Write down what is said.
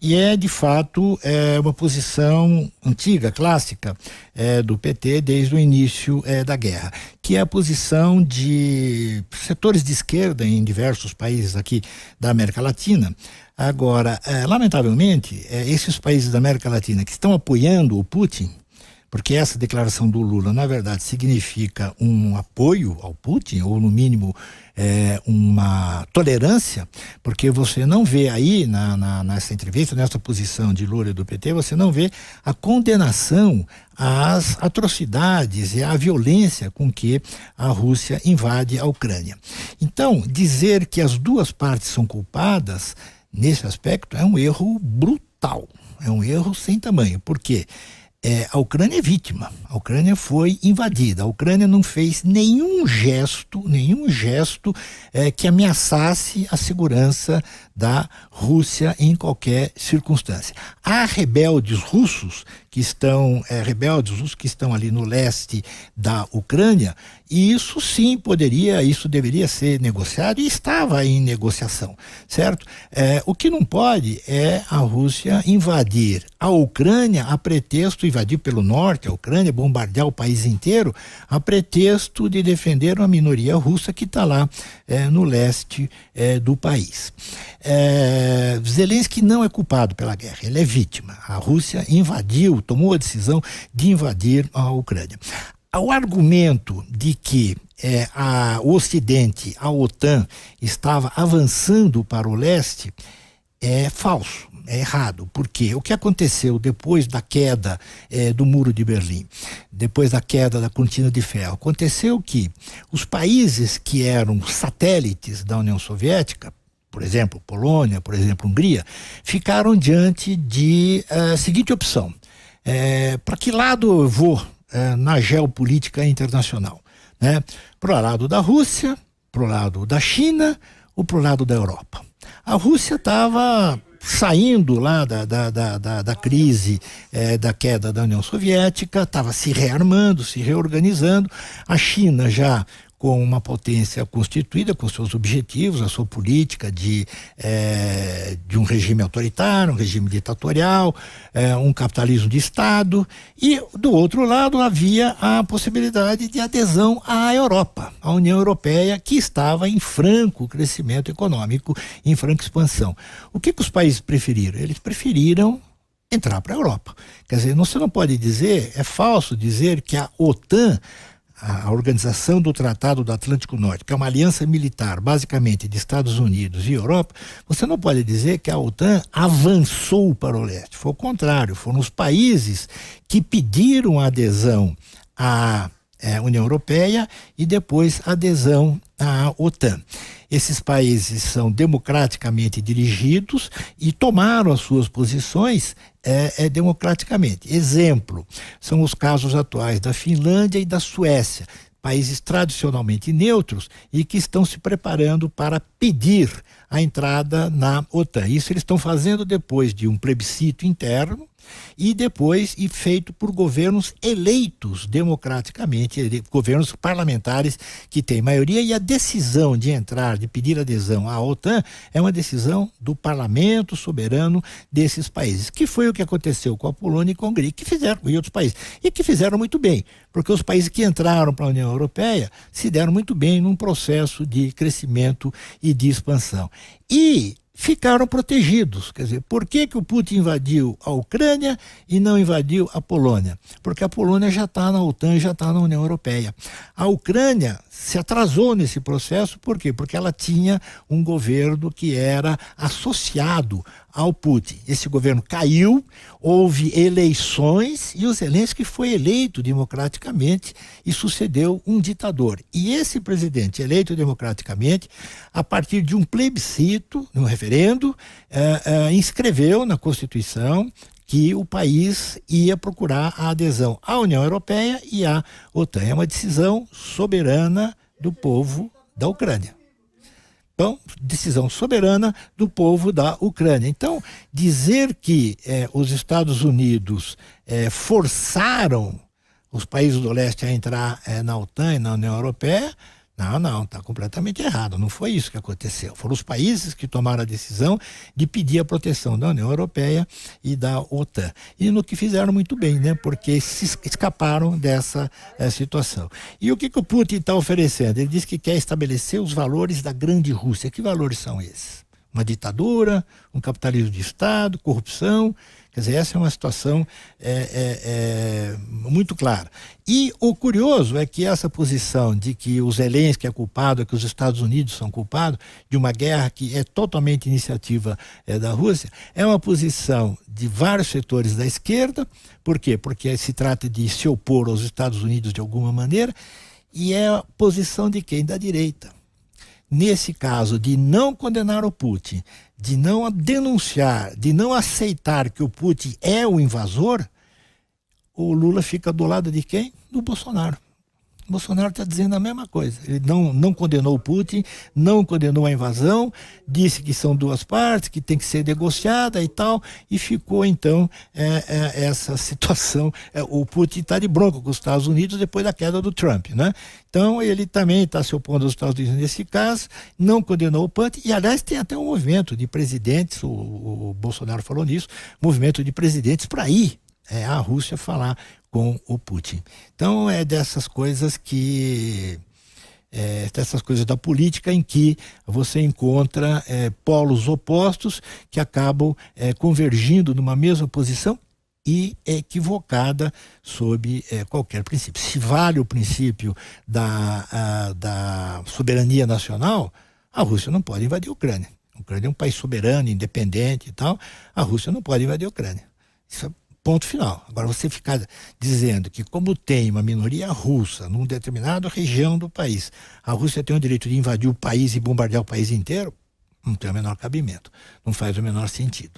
E é, de fato, uma posição antiga, clássica, do PT desde o início da guerra, que é a posição de setores de esquerda em diversos países aqui da América Latina. Agora, lamentavelmente, esses países da América Latina que estão apoiando o Putin, porque essa declaração do Lula, na verdade, significa um apoio ao Putin, ou no mínimo uma tolerância, porque você não vê aí nessa entrevista, nessa posição de Lula e do PT, você não vê a condenação às atrocidades e à violência com que a Rússia invade a Ucrânia. Então, dizer que as duas partes são culpadas nesse aspecto é um erro brutal, é um erro sem tamanho. Por quê? A Ucrânia é vítima, a Ucrânia foi invadida, a Ucrânia não fez nenhum gesto que ameaçasse a segurança da Rússia em qualquer circunstância. Há rebeldes russos que estão ali no leste da Ucrânia, e isso sim isso deveria ser negociado e estava em negociação, certo? O que não pode é a Rússia invadir a Ucrânia a pretexto, invadir pelo norte a Ucrânia, bombardear o país inteiro, a pretexto de defender uma minoria russa que está lá no leste do país. Zelensky não é culpado pela guerra, ele é vítima. A Rússia tomou a decisão de invadir a Ucrânia. O argumento de que o Ocidente, a OTAN, estava avançando para o leste é falso, é errado. Porque o que aconteceu depois da queda do Muro de Berlim, depois da queda da Cortina de Ferro, aconteceu que os países que eram satélites da União Soviética, por exemplo, Polônia, por exemplo, Hungria, ficaram diante de seguinte opção: para que lado eu vou na geopolítica internacional? Para o lado da Rússia, para o lado da China ou para o lado da Europa? A Rússia estava saindo lá da crise da queda da União Soviética, estava se rearmando, se reorganizando. A China já com uma potência constituída, com seus objetivos, a sua política de um regime autoritário, um regime ditatorial, um capitalismo de Estado, e do outro lado havia a possibilidade de adesão à Europa, à União Europeia, que estava em franco crescimento econômico, em franca expansão. O que os países preferiram? Eles preferiram entrar para a Europa. Quer dizer, você não pode dizer, é falso dizer que a OTAN, a Organização do Tratado do Atlântico Norte, que é uma aliança militar basicamente de Estados Unidos e Europa, você não pode dizer que a OTAN avançou para o leste. Foi o contrário, foram os países que pediram adesão à União Europeia e depois adesão à OTAN. Esses países são democraticamente dirigidos e tomaram as suas posições democraticamente. Exemplo, são os casos atuais da Finlândia e da Suécia, países tradicionalmente neutros e que estão se preparando para pedir a entrada na OTAN. Isso eles estão fazendo depois de um plebiscito interno e depois feito por governos eleitos democraticamente, governos parlamentares que têm maioria, e a decisão de entrar, de pedir adesão à OTAN é uma decisão do parlamento soberano desses países, que foi o que aconteceu com a Polônia e com a Hungria, e outros países, e que fizeram muito bem, porque os países que entraram para a União Europeia se deram muito bem num processo de crescimento e de expansão. E ficaram protegidos. Quer dizer, por que o Putin invadiu a Ucrânia e não invadiu a Polônia? Porque a Polônia já está na OTAN, já está na União Europeia. A Ucrânia se atrasou nesse processo, por quê? Porque ela tinha um governo que era associado ao Putin. Esse governo caiu, houve eleições e o Zelensky foi eleito democraticamente e sucedeu um ditador. E esse presidente eleito democraticamente, a partir de um plebiscito, um referendo, inscreveu na Constituição que o país ia procurar a adesão à União Europeia e à OTAN. É uma decisão soberana do povo da Ucrânia. Então, decisão soberana do povo da Ucrânia. Então, dizer que os Estados Unidos forçaram os países do leste a entrar na OTAN e na União Europeia Não, está completamente errado. Não foi isso que aconteceu. Foram os países que tomaram a decisão de pedir a proteção da União Europeia e da OTAN. E no que fizeram muito bem, né? Porque se escaparam dessa situação. E o que o Putin está oferecendo? Ele diz que quer estabelecer os valores da grande Rússia. Que valores são esses? Uma ditadura, um capitalismo de Estado, corrupção. Quer dizer, essa é uma situação muito clara. E o curioso é que essa posição de que o Zelensky é culpado, que os Estados Unidos são culpados de uma guerra que é totalmente iniciativa da Rússia, é uma posição de vários setores da esquerda. Por quê? Porque se trata de se opor aos Estados Unidos de alguma maneira, e é a posição de quem? Da direita. Nesse caso de não condenar o Putin, de não denunciar, de não aceitar que o Putin é o invasor, o Lula fica do lado de quem? Do Bolsonaro. O Bolsonaro está dizendo a mesma coisa. Ele não condenou o Putin, não condenou a invasão, disse que são duas partes, que tem que ser negociada e tal, e ficou então essa situação. O Putin está de bronca com os Estados Unidos depois da queda do Trump, né? Então ele também está se opondo aos Estados Unidos nesse caso, não condenou o Putin, e aliás tem até um movimento de presidentes, o Bolsonaro falou nisso, movimento de presidentes para ir a Rússia falar com o Putin. Então é dessas coisas dessas coisas da política em que você encontra polos opostos que acabam convergindo numa mesma posição e equivocada sob qualquer princípio. Se vale o princípio da soberania nacional, a Rússia não pode invadir a Ucrânia. A Ucrânia é um país soberano, independente e tal. A Rússia não pode invadir a Ucrânia. Isso é ponto final. Agora, você ficar dizendo que, como tem uma minoria russa numa determinada região do país, a Rússia tem o direito de invadir o país e bombardear o país inteiro, não tem o menor cabimento. Não faz o menor sentido.